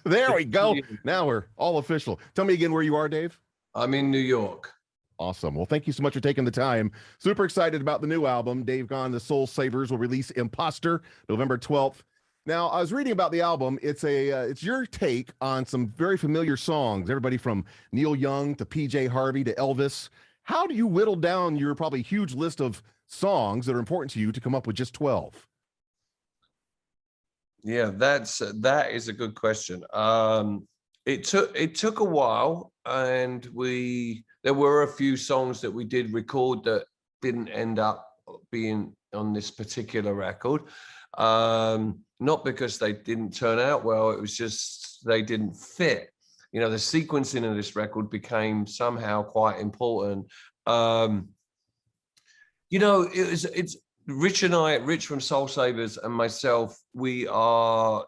There we go. Now we're all official. Tell me again where you are, Dave. I'm in New York. Awesome. Well, thank you so much for taking the time. Super excited about the new album. Dave Gahan, the Soulsavers, will release Imposter November 12th. Now, I was reading about the album. It's your take on some very familiar songs, everybody from Neil Young to PJ Harvey to Elvis. How do you whittle down your probably huge list of songs that are important to you to come up with just 12? Yeah, that is a good question. It took a while, and there were a few songs that we did record that didn't end up being on this particular record. Not because they didn't turn out well, it was just they didn't fit. The sequencing of this record became somehow quite important. It's Rich and I, Rich from Soulsavers and myself, we are,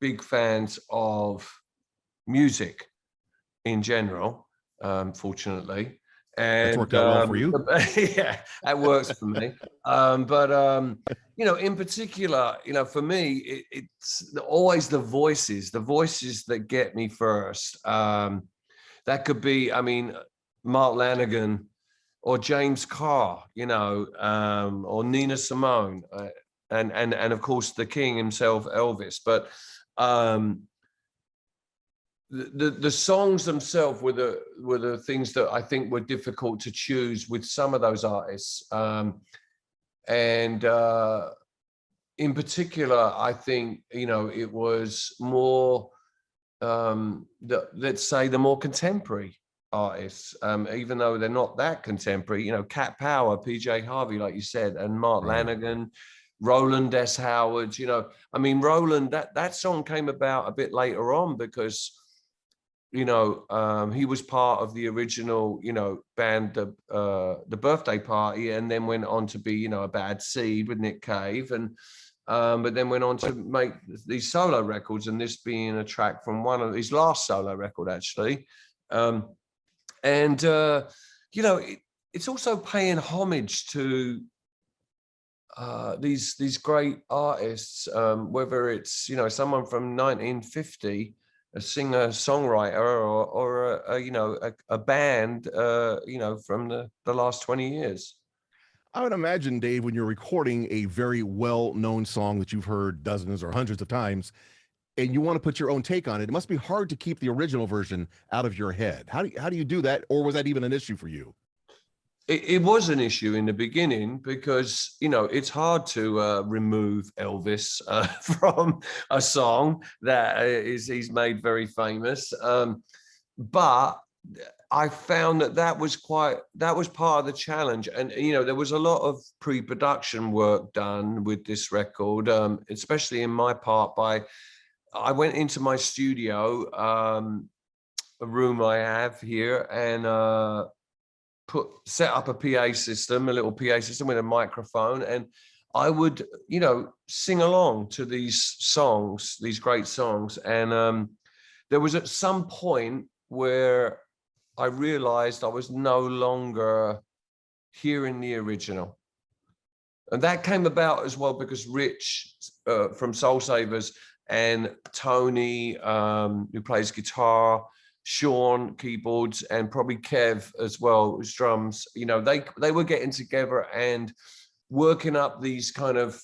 big fans of music in general, fortunately. And that's worked out well for you. Yeah, that works for me. In particular, for me, it's always the voices that get me first. That could be, Mark Lanigan or James Carr, or Nina Simone, and of course the king himself, Elvis. But the songs themselves were the things that I think were difficult to choose with some of those artists. In particular, I think, it was more, let's say, the more contemporary artists, even though they're not that contemporary, Cat Power, PJ Harvey, like you said, and Mark Lanigan, Roland S. Howard, Roland, that song came about a bit later on because, he was part of the original, band, the Birthday Party, and then went on to be, a Bad Seed with Nick Cave, and but then went on to make these solo records, and this being a track from one of his last solo record, actually. It's also paying homage to these great artists, whether it's, someone from 1950, a singer songwriter, or a band from the last 20 years. I would imagine, Dave, when you're recording a very well-known song that you've heard dozens or hundreds of times, and you want to put your own take on it, it must be hard to keep the original version out of your head. How do you do that, or was that even an issue for you? It was an issue in the beginning because, it's hard to remove Elvis from a song that he's made very famous. But I found that was part of the challenge. And, there was a lot of pre-production work done with this record, especially in my part I went into my studio, a room I have here, and set up a little PA system with a microphone, and I would, sing along to these songs, these great songs. And there was at some point where I realized I was no longer hearing the original. And that came about as well because Rich from Soulsavers and Tony, who plays guitar, Sean keyboards, and probably Kev as well as drums, they were getting together and working up these kind of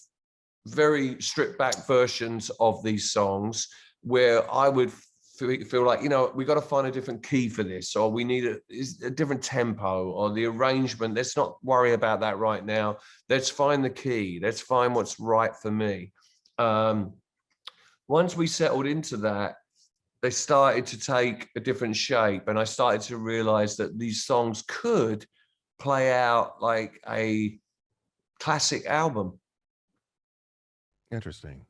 very stripped back versions of these songs where I would feel like, we got to find a different key for this, or we need a different tempo, or the arrangement. Let's not worry about that right now. Let's find the key. Let's find what's right for me. Once we settled into that, they started to take a different shape, and I started to realize that these songs could play out like a classic album. Interesting.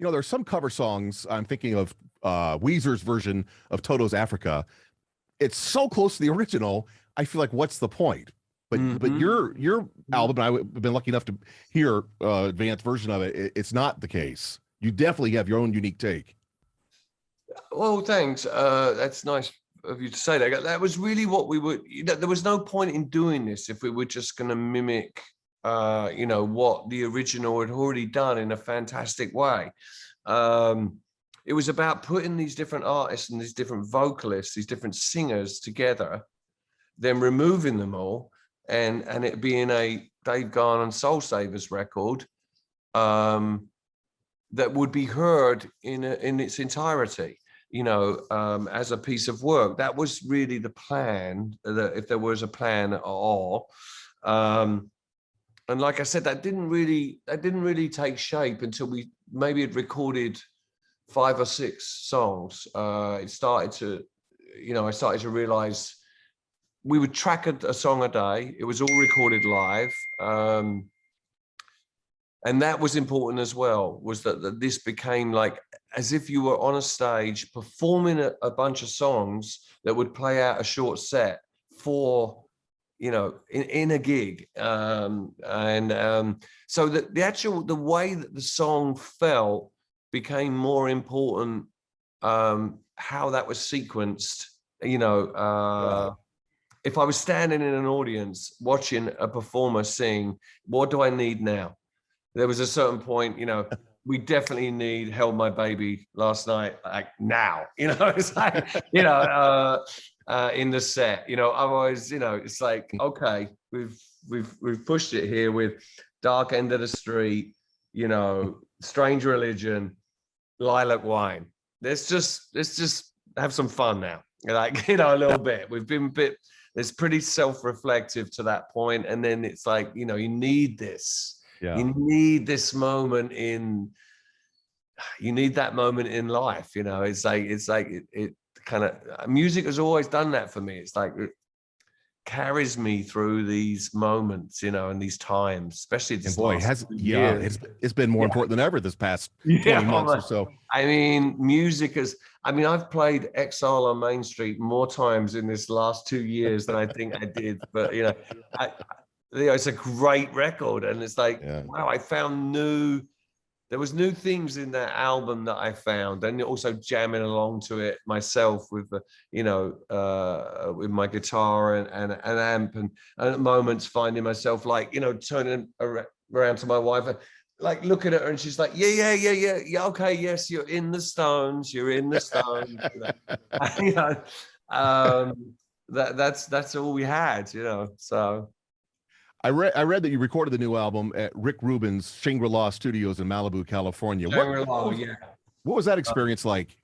There's some cover songs. I'm thinking of Weezer's version of Toto's Africa. It's so close to the original. I feel like, what's the point? But your album, and I've been lucky enough to hear advanced version of it. It's not the case. You definitely have your own unique take. Well, thanks. That's nice of you to say that. That was really what we were. There was no point in doing this if we were just going to mimic, what the original had already done in a fantastic way. it was about putting these different artists and these different vocalists, these different singers together, then removing them all, and it being a Dave Gahan Soulsavers record that would be heard in its entirety, you know, as a piece of work. That was really the plan, that if there was a plan at all. And like I said, that didn't really take shape until we maybe had recorded 5 or 6 songs. It started to, you know, I started to realize we would track a song a day. It was all recorded live. And that was important as well, was that this became like as if you were on a stage performing a bunch of songs that would play out a short set for, you know, in a gig. So the way that the song felt became more important, how that was sequenced, you know. If I was standing in an audience watching a performer sing, what do I need now? There was a certain point, you know, we definitely need Held My Baby last night, like now, you know, it's like, you know, in the set, you know, otherwise, you know, it's like, okay, we've pushed it here with Dark End of the Street, you know, Strange Religion, Lilac Wine. Let's just have some fun now, like, you know, a little bit. We've been a bit, it's pretty self-reflective to that point, and then it's like, you know, you need this. Yeah. You need this moment you need that moment in life, you know. It's like it kind of, music has always done that for me. It's like it carries me through these moments, you know, and these times, especially this last year. It's been more important than ever this past 20 months or so. I mean, music is, I mean, I've played Exile on Main Street more times in this last 2 years than I think I did, but you know, it's a great record, and it's like, wow, I found there was new things in that album that I found, and also jamming along to it myself with the, you know, with my guitar and an amp, and at moments finding myself like, you know, turning around to my wife and like looking at her, and she's like, yeah, okay, yes, you're in the Stones, you know, that's all we had, you know, so. I read that you recorded the new album at Rick Rubin's Shangri-La Studios in Malibu, California. What was that experience like?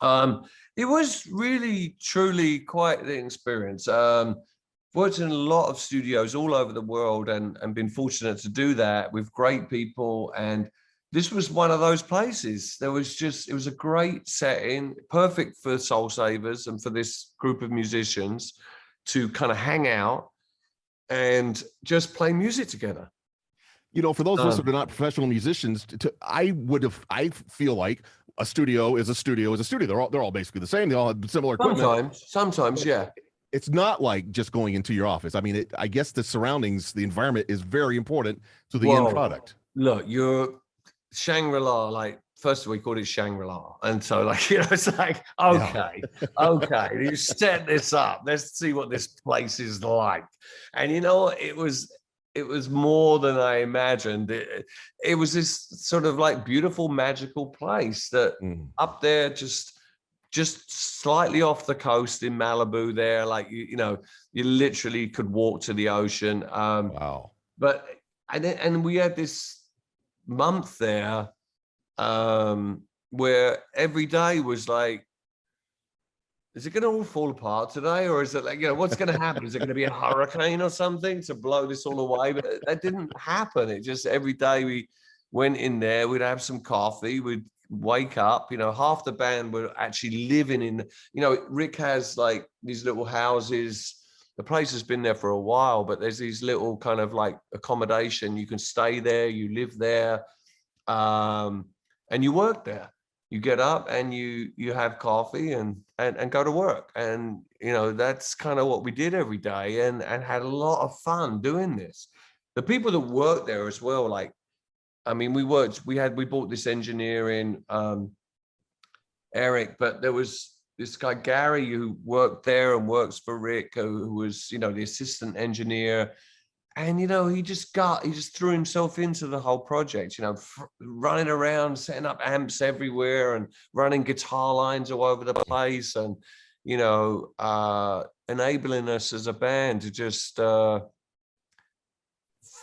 It was really, truly quite the experience. Worked in a lot of studios all over the world, and been fortunate to do that with great people. And this was one of those places. It was a great setting, perfect for Soulsavers and for this group of musicians to kind of hang out and just play music together. You know, for those of us that are not professional musicians, I feel like a studio is a studio is a studio. They're all basically the same. They all have similar equipment. Sometimes, yeah. It's not like just going into your office. I mean, I guess the surroundings, the environment is very important to the end product. Look, you're Shangri-La, like, first of all, we called it Shangri-La. And so, like, you know, it's like, okay, you set this up. Let's see what this place is like. And, you know, it was more than I imagined. It was this sort of like beautiful, magical place that up there, just slightly off the coast in Malibu there, like, you know, you literally could walk to the ocean. Wow. But, and we had this month there, where every day was like, is it going to all fall apart today? Or is it like, you know, what's going to happen? Is it going to be a hurricane or something to blow this all away? But that didn't happen. It just, every day we went in there, we'd have some coffee, we'd wake up, you know, half the band were actually living in, you know, Rick has like these little houses. The place has been there for a while, but there's these little kind of like accommodation. You can stay there, you live there, and you work there. You get up and you have coffee and go to work. And, you know, that's kind of what we did every day, and had a lot of fun doing this. The people that work there as well, like, I mean, we bought this engineer in, Eric, but there was this guy, Gary, who worked there and works for Rick, who was, you know, the assistant engineer. And, you know, he just threw himself into the whole project, you know, running around, setting up amps everywhere and running guitar lines all over the place, and, you know, enabling us as a band to just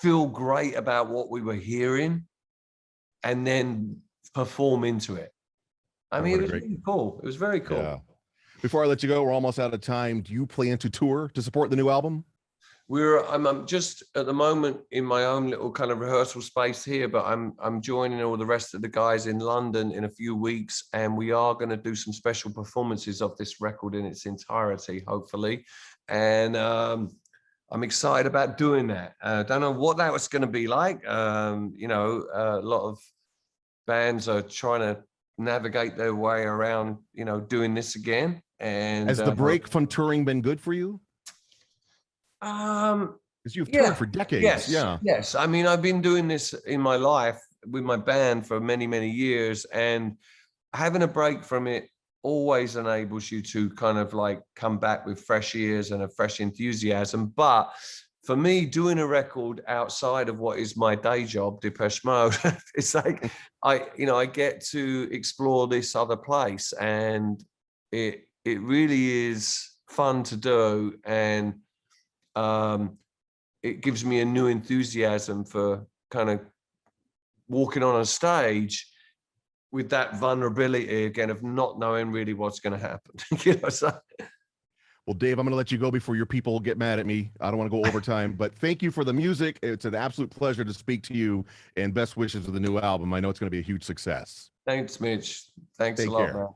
feel great about what we were hearing and then perform into it. I mean, it was really cool. It was very cool. Yeah. Before I let you go, we're almost out of time. Do you plan to tour to support the new album? I'm just at the moment in my own little kind of rehearsal space here, but I'm joining all the rest of the guys in London in a few weeks, and we are going to do some special performances of this record in its entirety, hopefully. And I'm excited about doing that. Don't know what that was going to be like. You know, a lot of bands are trying to navigate their way around, you know, doing this again. And has the break from touring been good for you? Because you've toured for decades. Yes. I mean, I've been doing this in my life with my band for many, many years, and having a break from it always enables you to kind of like come back with fresh ears and a fresh enthusiasm. But for me, doing a record outside of what is my day job, Depeche Mode, it's like I get to explore this other place, and it really is fun to do, and it gives me a new enthusiasm for kind of walking on a stage with that vulnerability again of not knowing really what's going to happen. You know, so. Well, Dave, I'm going to let you go before your people get mad at me. I don't want to go overtime, but thank you for the music. It's an absolute pleasure to speak to you, and best wishes with the new album. I know it's going to be a huge success. Thanks, Mitch. Thanks a lot, man.